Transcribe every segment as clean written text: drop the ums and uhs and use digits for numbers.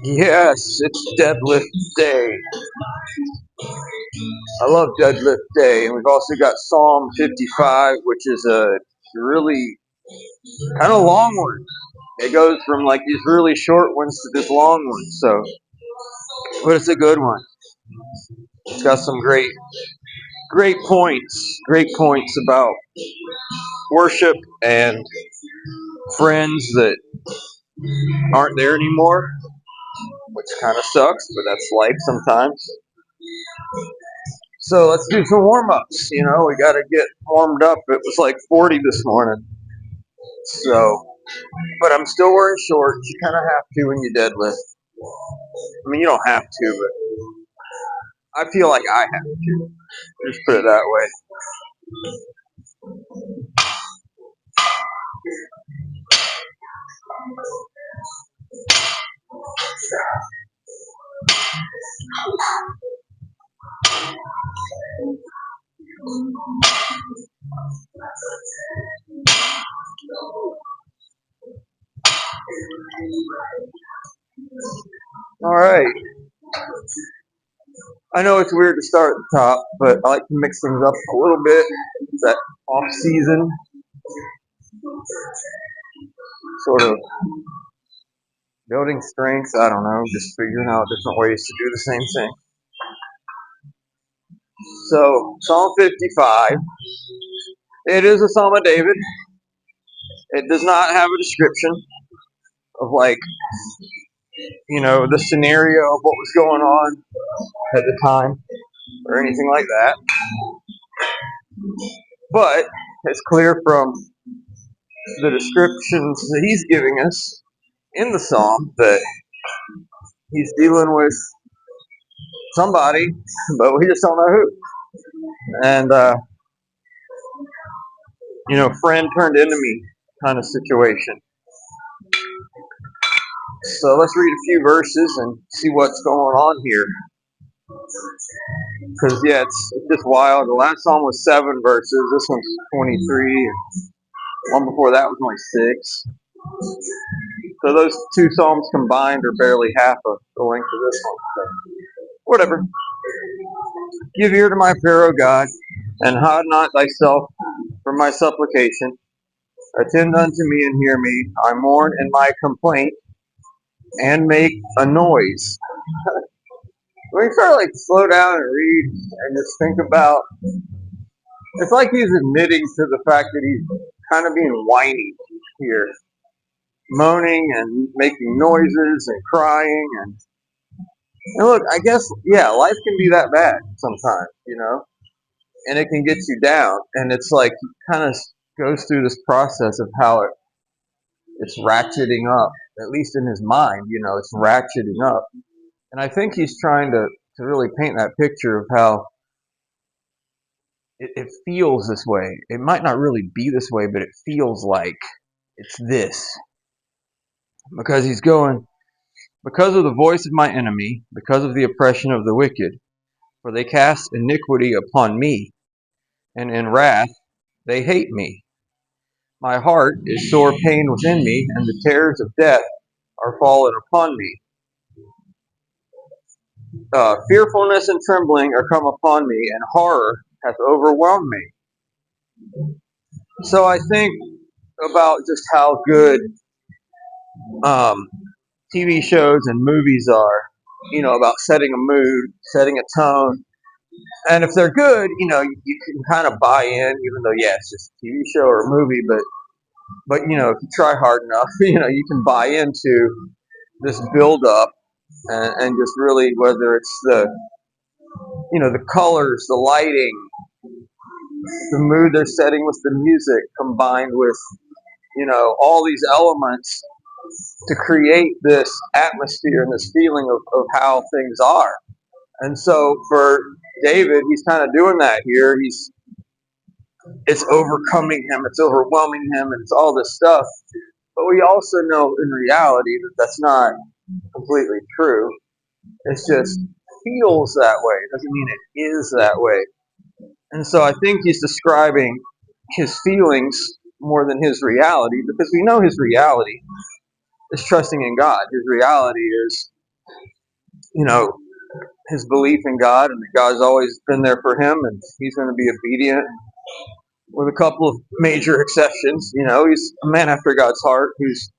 Yes, it's deadlift day. I love deadlift day. And we've also got Psalm 55, which is a really kind of long one. It goes from like these really short ones to this long one. So, but it's a good one. It's got some great points about worship and friends that aren't there anymore, which kind of sucks, but that's life sometimes. So let's do some warm ups. We got to get warmed up. It was like 40 this morning. So, but I'm still wearing shorts. You kind of have to when you deadlift. I mean, you don't have to, but I feel like I have to. Just put it that way. All right. I know it's weird to start at the top, but I like to mix things up a little bit. It's that off season sort of building strengths. I don't know, just figuring out different ways to do the same thing. So, Psalm 55. It is a Psalm of David. It does not have a description of the scenario of what was going on at the time or anything like that. But it's clear from the descriptions that he's giving us in the Psalm that he's dealing with somebody, but we just don't know who. And, friend turned enemy kind of situation. So let's read a few verses and see what's going on here. Because, yeah, it's just wild. The last psalm was 7 verses. This one's 23. One before that was only 6. So those two psalms combined are barely half of the length of this one. So whatever. Give ear to my prayer, O God, and hide not thyself from my supplication. Attend unto me and hear me. I mourn in my complaint and make a noise. When you start slow down and read and just think about, it's like he's admitting to the fact that he's kind of being whiny here, moaning and making noises and crying and look, I guess life can be that bad sometimes, and it can get you down, and it's like he kind of goes through this process of how it's ratcheting up, at least in his mind, it's ratcheting up, and I think he's trying to really paint that picture of how it feels this way. It might not really be this way, but it feels like it's this. Because he's going, because of the voice of my enemy, because of the oppression of the wicked, for they cast iniquity upon me, and in wrath they hate me. My heart is sore pain within me, and the terrors of death are fallen upon me. Fearfulness and trembling are come upon me, and horror hath overwhelmed me. So I think about just how good TV shows and movies are, about setting a mood, setting a tone. And if they're good, you can kind of buy in, even though, it's just a TV show or a movie, but if you try hard enough, you can buy into this build up and just really, whether it's the colors, the lighting, the mood they're setting with the music combined with, all these elements to create this atmosphere and this feeling of how things are. And so for David, he's kind of doing that here. It's overcoming him, it's overwhelming him, and it's all this stuff. But we also know in reality that that's not completely true. It's just feels that way. It doesn't mean it is that way. And so I think he's describing his feelings more than his reality, because we know his reality is trusting in God. His reality is, his belief in God, and that God's always been there for him, and he's going to be obedient, with a couple of major exceptions. He's a man after God's heart who's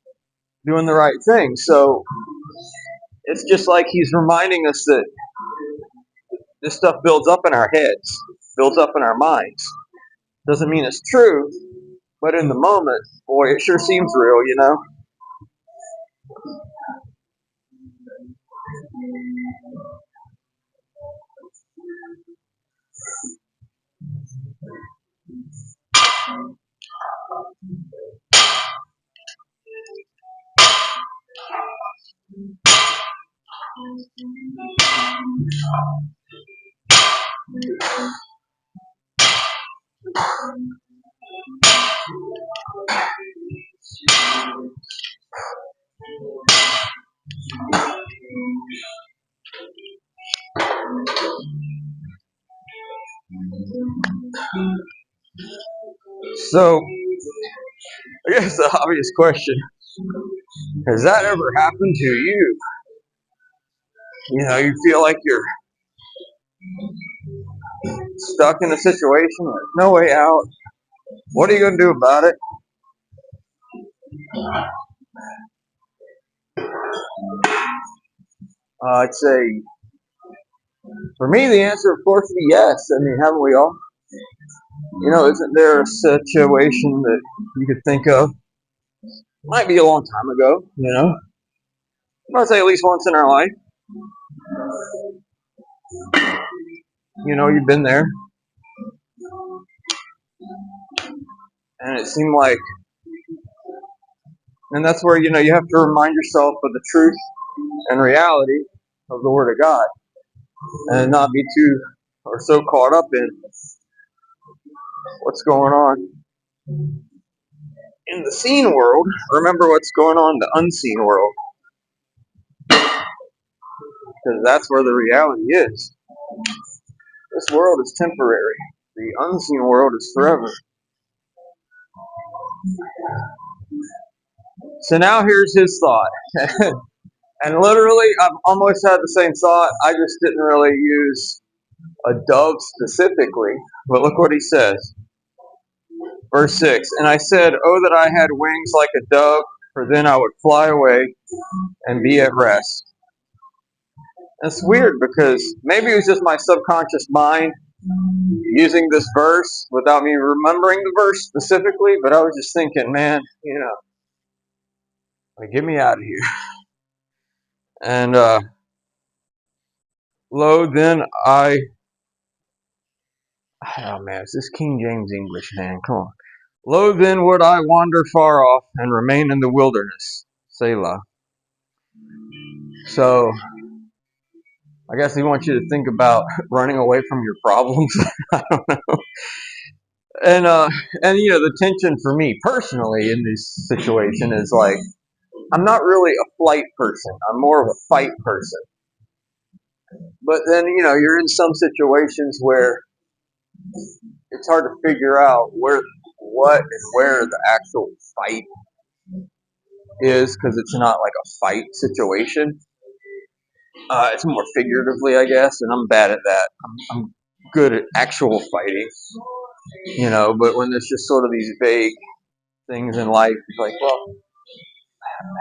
doing the right thing. So it's just like he's reminding us that this stuff builds up in our heads, builds up in our minds. Doesn't mean it's true, but in the moment, boy, it sure seems real. So I guess the obvious question, has that ever happened to you? You feel like you're stuck in a situation, there's no way out. What are you going to do about it? I'd say, for me, the answer, of course, would be yes. I mean, haven't we all? Isn't there a situation that you could think of? Might be a long time ago. I'd say at least once in our life. You've been there. And it seemed like, and that's where, you have to remind yourself of the truth and reality of the Word of God, and not be too or so caught up in what's going on in the seen world. Remember what's going on in the unseen world, because that's where the reality is. This world is temporary. The unseen world is forever. So now here's his thought. And literally, I've almost had the same thought. I just didn't really use a dove specifically. But look what he says. Verse 6. And I said, oh, that I had wings like a dove, for then I would fly away and be at rest. That's weird, because maybe it was just my subconscious mind using this verse without me remembering the verse specifically, but I was just thinking, man, get me out of here. And lo, then oh man, it's this King James English, man, come on. Lo, then would I wander far off and remain in the wilderness, Selah. So, I guess he wants you to think about running away from your problems. I don't know. And the tension for me personally in this situation is like, I'm not really a flight person. I'm more of a fight person. But then, you're in some situations where it's hard to figure out what and where the actual fight is, because it's not like a fight situation. It's more figuratively, I guess, and I'm bad at that. I'm good at actual fighting, but when there's just sort of these vague things in life, it's like, well,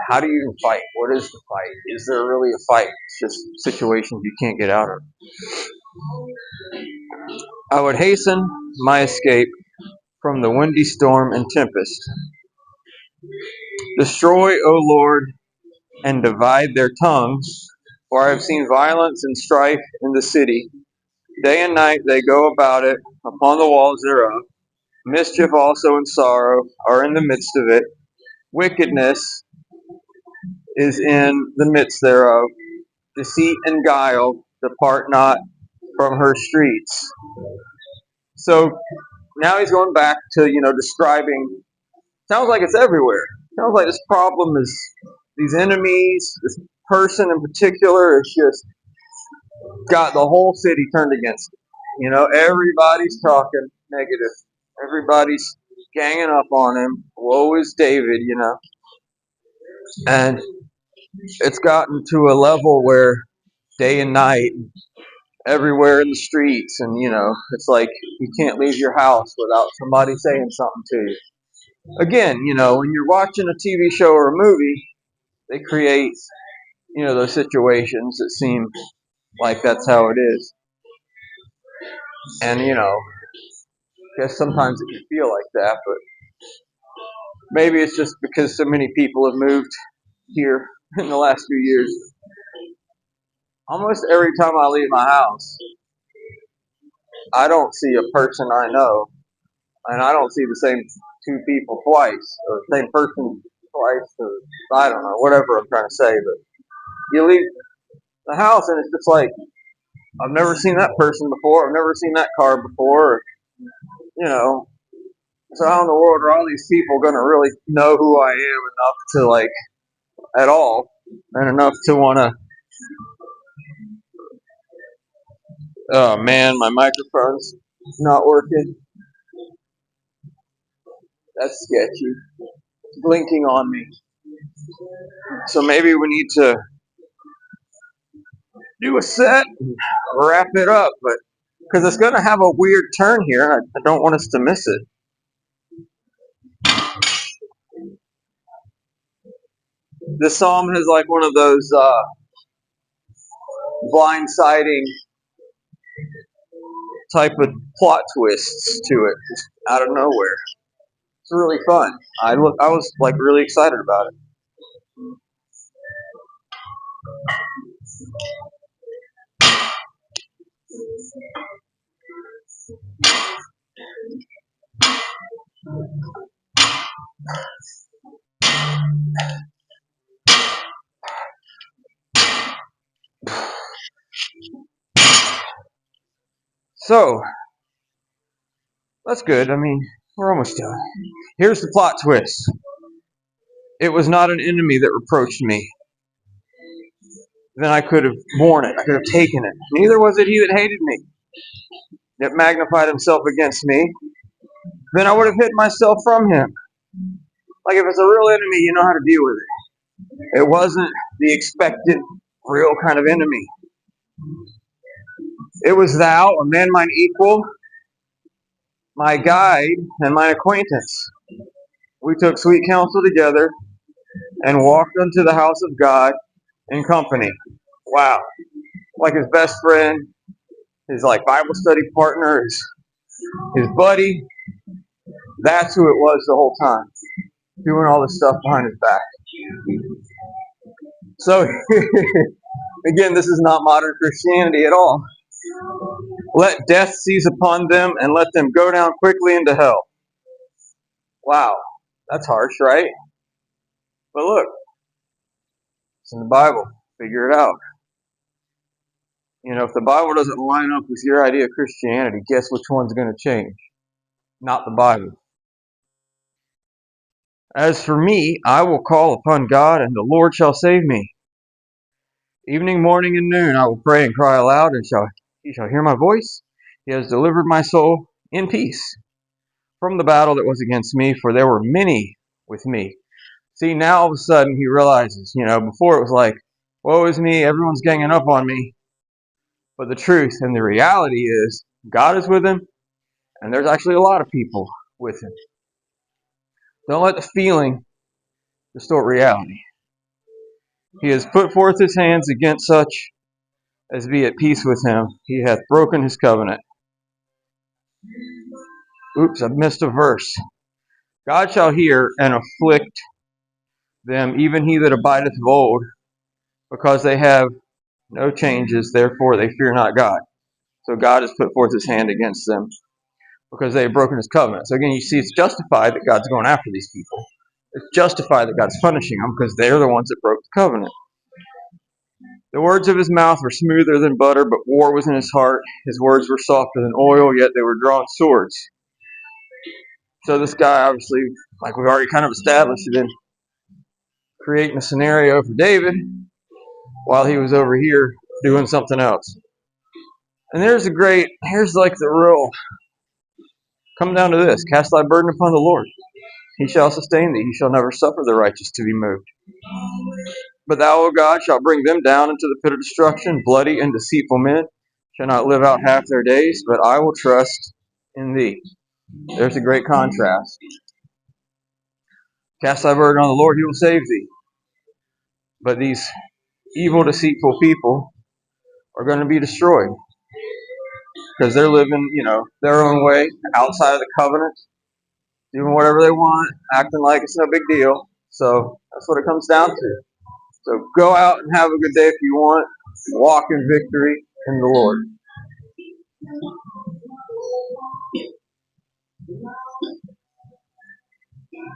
how do you even fight? What is the fight? Is there really a fight? It's just situations you can't get out of. I would hasten my escape from the windy storm and tempest. Destroy, O Lord, and divide their tongues, for I have seen violence and strife in the city. Day and night they go about it upon the walls thereof. Mischief also and sorrow are in the midst of it. Wickedness is in the midst thereof. Deceit and guile depart not from her streets. So now he's going back to, describing, sounds like it's everywhere. Sounds like this problem is these enemies, this person in particular is just got the whole city turned against him. Everybody's talking negative. Everybody's ganging up on him. Woe is David. And it's gotten to a level where day and night, everywhere in the streets, and it's like you can't leave your house without somebody saying something to you. Again, when you're watching a TV show or a movie, they create, those situations that seem like that's how it is. And, I guess sometimes it can feel like that, but maybe it's just because so many people have moved here in the last few years. Almost every time I leave my house, I don't see a person I know, and I don't see the same two people twice, or the same person twice, or I don't know, whatever I'm trying to say. But you leave the house, and it's just like, I've never seen that person before, I've never seen that car before, so how in the world are all these people going to really know who I am enough to, like, at all, and enough to want to, oh man, my microphone's not working. That's sketchy. It's blinking on me. So maybe we need to do a set and wrap it up, but because it's going to have a weird turn here, and I don't want us to miss it. This psalm has like one of those blindsiding type of plot twists to it, just out of nowhere. It's really fun. I was like really excited about it. So that's good. I mean, we're almost done. Here's the plot twist. It was not an enemy that reproached me. Then I could have borne it. I could have taken it. Neither was it he that hated me, that magnified himself against me. Then I would have hid myself from him. Like if it's a real enemy, you know how to deal with it. It wasn't the expected, real kind of enemy. It was thou, a man mine equal, my guide, and mine acquaintance. We took sweet counsel together and walked unto the house of God in company. Wow. Like his best friend, his like Bible study partner, his buddy. That's who it was the whole time, doing all this stuff behind his back. So, again, this is not modern Christianity at all. Let death seize upon them and let them go down quickly into hell. Wow, that's harsh, right? But look, it's in the Bible. Figure it out. If the Bible doesn't line up with your idea of Christianity, guess which one's going to change? Not the Bible. As for me, I will call upon God, and the Lord shall save me. Evening, morning, and noon I will pray and cry aloud, and he shall hear my voice. He has delivered my soul in peace from the battle that was against me, for there were many with me. See, now all of a sudden he realizes, before it was like, woe is me, everyone's ganging up on me. But the truth and the reality is, God is with him, and there's actually a lot of people with him. Don't let the feeling distort reality. He has put forth his hands against such as be at peace with him. He hath broken his covenant. Oops, I missed a verse. God shall hear and afflict them, even he that abideth of old, because they have no changes, therefore they fear not God. So God has put forth his hand against them because they have broken his covenant. So again, you see, it's justified that God's going after these people. It's justified that God's punishing them because they're the ones that broke the covenant. The words of his mouth were smoother than butter, but war was in his heart. His words were softer than oil, yet they were drawn swords. So this guy, obviously, like we've already kind of established, had been creating a scenario for David while he was over here doing something else. And here's like the real, come down to this, cast thy burden upon the Lord. He shall sustain thee. He shall never suffer the righteous to be moved. But thou, O God, shalt bring them down into the pit of destruction. Bloody and deceitful men shall not live out half their days, but I will trust in thee. There's a great contrast. Cast thy burden on the Lord, he will save thee. But these evil, deceitful people are going to be destroyed because they're living, their own way, outside of the covenant, doing whatever they want, acting like it's no big deal. So that's what it comes down to. So go out and have a good day if you want. Walk in victory in the Lord.